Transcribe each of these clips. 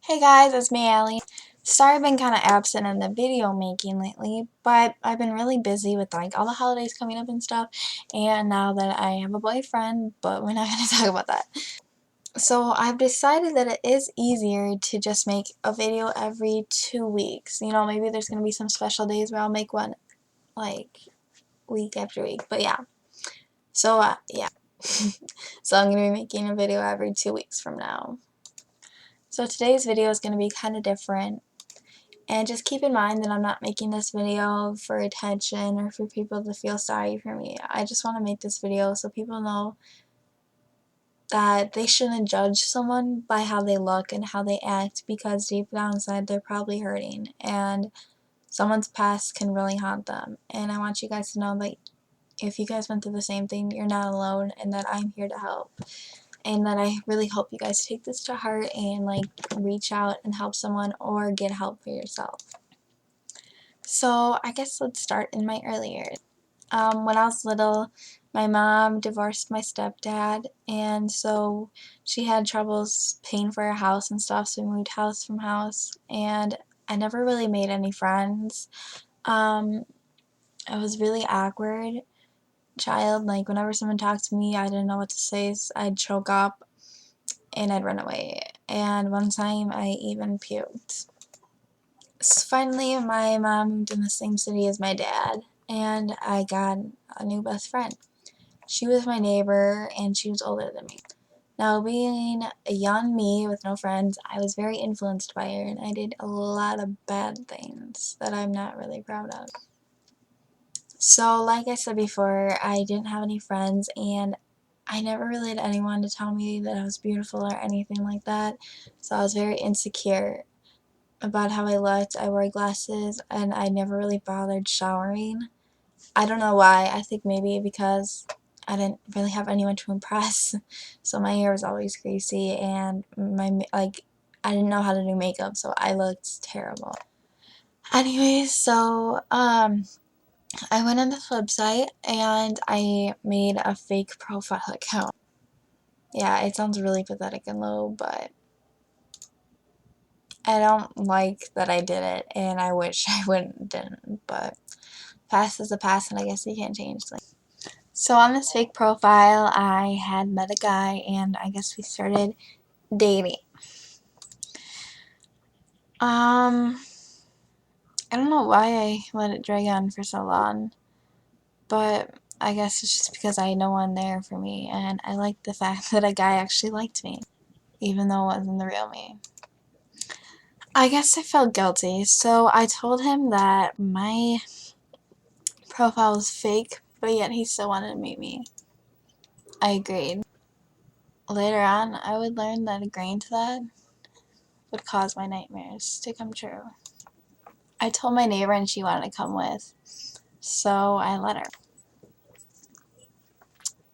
Hey guys, it's me, Allie. Sorry I've been kind of absent in the video making lately, but I've been really busy with like all the holidays coming up and stuff, and now that I have a boyfriend, but we're not going to talk about that. So I've decided that it is easier to just make a video every 2 weeks. You know, maybe there's going to be some special days where I'll make one like week after week, but yeah. Yeah. So I'm going to be making a video every 2 weeks from now. So today's video is going to be kind of different. And just keep in mind that I'm not making this video for attention or for people to feel sorry for me. I just want to make this video so people know that they shouldn't judge someone by how they look and how they act, because deep down inside they're probably hurting and someone's past can really haunt them. And I want you guys to know that if you guys went through the same thing, you're not alone, and that I'm here to help. And that I really hope you guys take this to heart and like reach out and help someone or get help for yourself. So I guess let's start in my early years. When I was little, my mom divorced my stepdad, and so she had troubles paying for her house and stuff, so we moved house from house, and I never really made any friends. I was really awkward child. Like, whenever someone talked to me, I didn't know what to say, so I'd choke up and I'd run away. And one time I even puked. So finally, my mom moved in the same city as my dad, and I got a new best friend. She was my neighbor, and she was older than me. Now, being a young me with no friends, I was very influenced by her, and I did a lot of bad things that I'm not really proud of. So, like I said before, I didn't have any friends, and I never really had anyone to tell me that I was beautiful or anything like that, so I was very insecure about how I looked. I wore glasses, and I never really bothered showering. I don't know why. I think maybe because I didn't really have anyone to impress. So my hair was always greasy, and I didn't know how to do makeup, so I looked terrible. Anyways, I went on this website and I made a fake profile account. Yeah, it sounds really pathetic and low, but I don't like that I did it, and I wish I didn't, but past is the past, and I guess you can't change things. So on this fake profile, I had met a guy, and I guess we started dating. I don't know why I let it drag on for so long, but I guess it's just because I had no one there for me, and I liked the fact that a guy actually liked me, even though it wasn't the real me. I guess I felt guilty, so I told him that my profile was fake, but yet he still wanted to meet me. I agreed. Later on, I would learn that agreeing to that would cause my nightmares to come true. I told my neighbor and she wanted to come with, so I let her.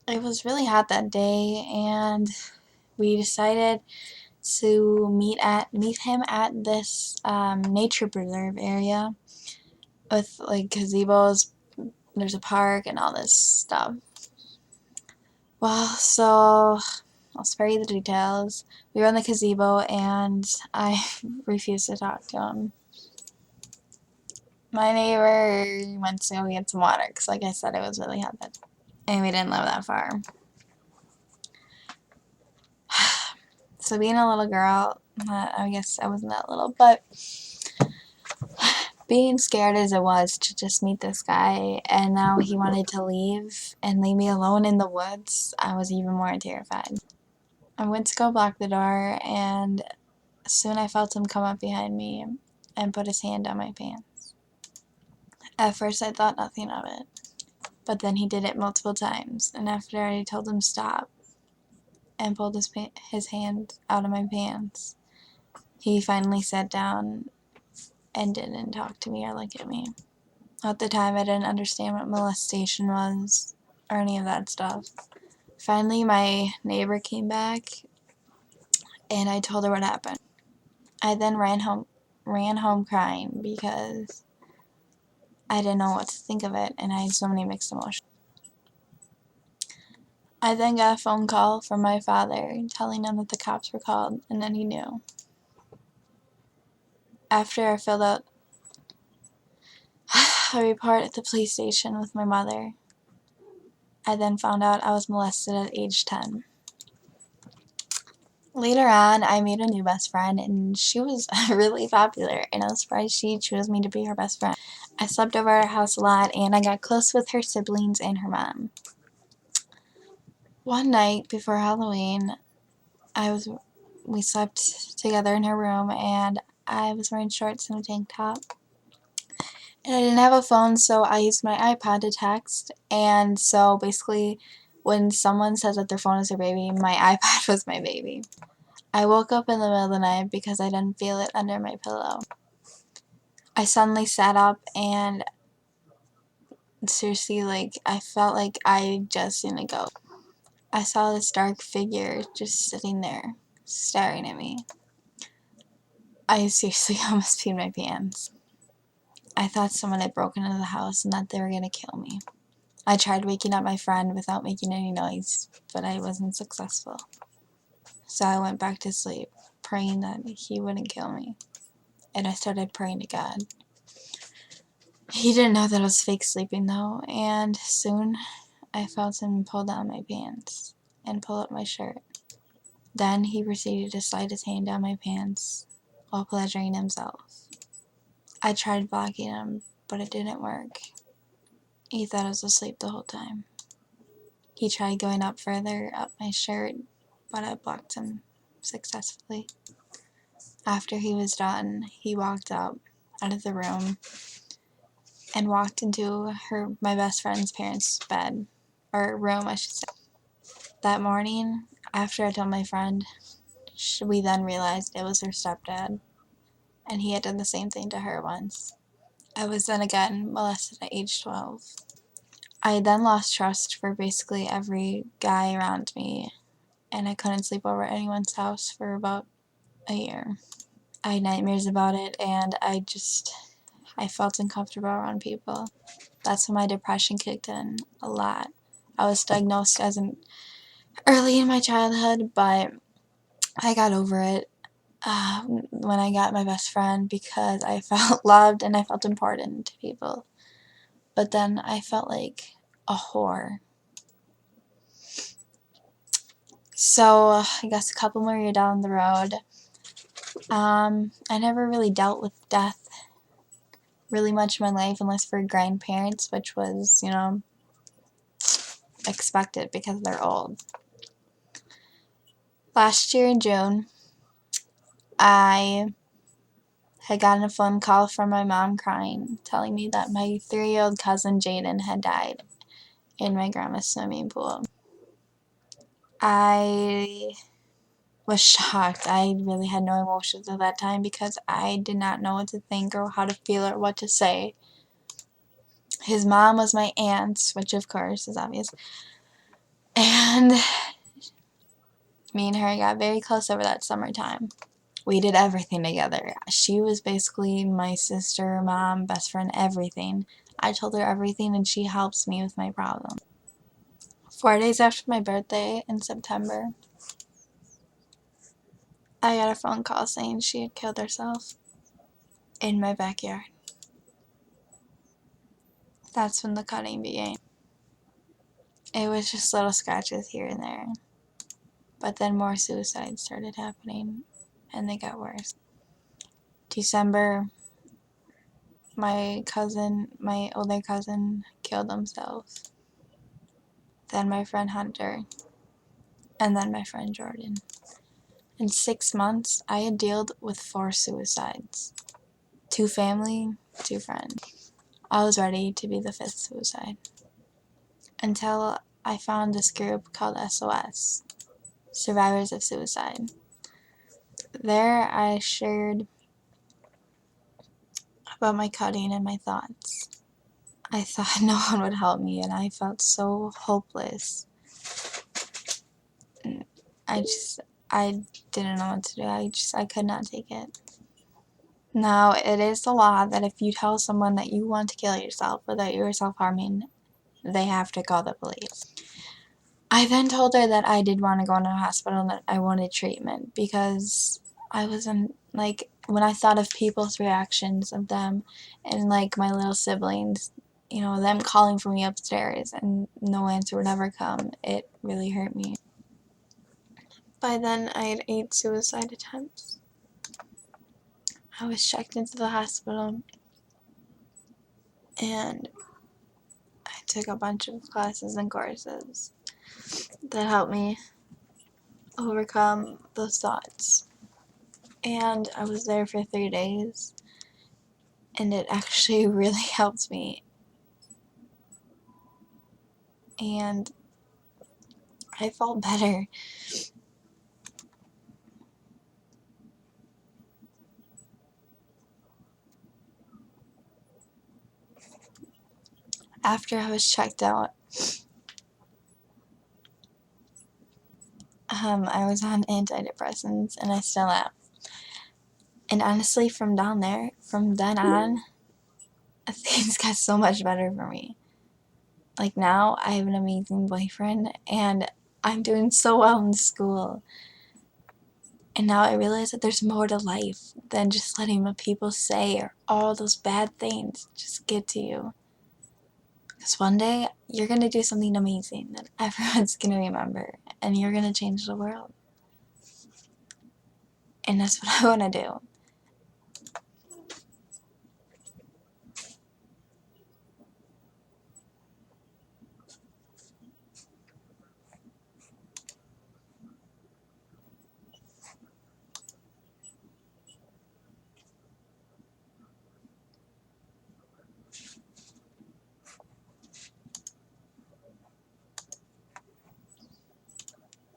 It was really hot that day, and we decided to meet him at this nature preserve area with like gazebos. There's a park and all this stuff. Well, so I'll spare you the details. We were in the gazebo, and I refused to talk to him. My neighbor went to go get some water because, like I said, it was really hot that day, and we didn't live that far. So being a little girl, I guess I wasn't that little, but being scared as it was to just meet this guy, and now he wanted to leave and leave me alone in the woods, I was even more terrified. I went to go block the door, and soon I felt him come up behind me and put his hand down my pants. At first I thought nothing of it, but then he did it multiple times, and after I told him stop and pulled his hand out of my pants, he finally sat down and didn't talk to me or look at me. At the time, I didn't understand what molestation was or any of that stuff. Finally, my neighbor came back, and I told her what happened. I then ran home crying because I didn't know what to think of it, and I had so many mixed emotions. I then got a phone call from my father telling him that the cops were called and that he knew. After I filled out a report at the police station with my mother, I then found out I was molested at age 10. Later on, I made a new best friend, and she was really popular, and I was surprised she chose me to be her best friend. I slept over at her house a lot, and I got close with her siblings and her mom. One night before Halloween, we slept together in her room, and I was wearing shorts and a tank top. And I didn't have a phone, so I used my iPod to text, and so basically when someone says that their phone is their baby, my iPod was my baby. I woke up in the middle of the night because I didn't feel it under my pillow. I suddenly sat up and seriously, I felt like I just seen a ghost. I saw this dark figure just sitting there, staring at me. I seriously almost peed my pants. I thought someone had broken into the house and that they were gonna kill me. I tried waking up my friend without making any noise, but I wasn't successful. So I went back to sleep, praying that he wouldn't kill me. And I started praying to God. He didn't know that I was fake sleeping though, and soon I felt him pull down my pants and pull up my shirt. Then he proceeded to slide his hand down my pants while pleasuring himself. I tried blocking him, but it didn't work. He thought I was asleep the whole time. He tried going up further up my shirt, but I blocked him successfully. After he was done, he walked out of the room and walked into my best friend's parents' bed, or room I should say. That morning, after I told my friend, we then realized it was her stepdad, and he had done the same thing to her once. I was then again molested at age 12. I then lost trust for basically every guy around me, and I couldn't sleep over at anyone's house for about a year. I had nightmares about it, and I felt uncomfortable around people. That's when my depression kicked in a lot. I was diagnosed early in my childhood, but I got over it when I got my best friend because I felt loved and I felt important to people. But then I felt like a whore. So I guess a couple more years down the road, I never really dealt with death really much in my life unless for grandparents, which was, expected because they're old. Last year in June, I had gotten a phone call from my mom crying, telling me that my 3-year-old cousin Jaden had died in my grandma's swimming pool. I was shocked. I really had no emotions at that time because I did not know what to think or how to feel or what to say. His mom was my aunt, which of course is obvious. And me and her got very close over that summertime. We did everything together. She was basically my sister, mom, best friend, everything. I told her everything and she helps me with my problem. 4 days after my birthday in September, I got a phone call saying she had killed herself in my backyard. That's when the cutting began. It was just little scratches here and there. But then more suicides started happening and they got worse. December, my older cousin, killed himself. Then my friend Hunter. And then my friend Jordan. In 6 months, I had dealt with 4 suicides. 2 family, 2 friends. I was ready to be the 5th suicide. Until I found this group called SOS, Survivors of Suicide. There I shared about my cutting and my thoughts. I thought no one would help me and I felt so hopeless. I didn't know what to do. I could not take it. Now, it is the law that if you tell someone that you want to kill yourself or that you are self-harming, they have to call the police. I then told her that I did want to go into a hospital and that I wanted treatment because I was in, like, when I thought of people's reactions of them and, like, my little siblings, you know, them calling for me upstairs and no answer would ever come, it really hurt me. By then, I had 8 suicide attempts. I was checked into the hospital, and I took a bunch of classes and courses that helped me overcome those thoughts. And I was there for 3 days, and it actually really helped me. And I felt better. After I was checked out, I was on antidepressants, and I still am. And honestly, from then on, things got so much better for me. Like now, I have an amazing boyfriend, and I'm doing so well in school. And now I realize that there's more to life than just letting what people say or all those bad things just get to you. Because one day, you're going to do something amazing that everyone's going to remember, and you're going to change the world. And that's what I want to do.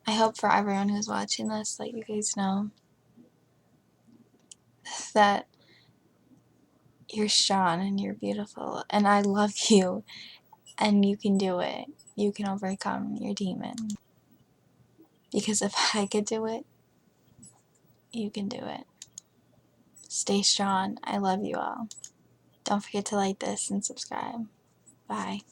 I hope for everyone who's watching this that you guys know that you're strong and you're beautiful, and I love you, and you can do it. You can overcome your demon. Because if I could do it, you can do it. Stay strong. I love you all. Don't forget to like this and subscribe. Bye.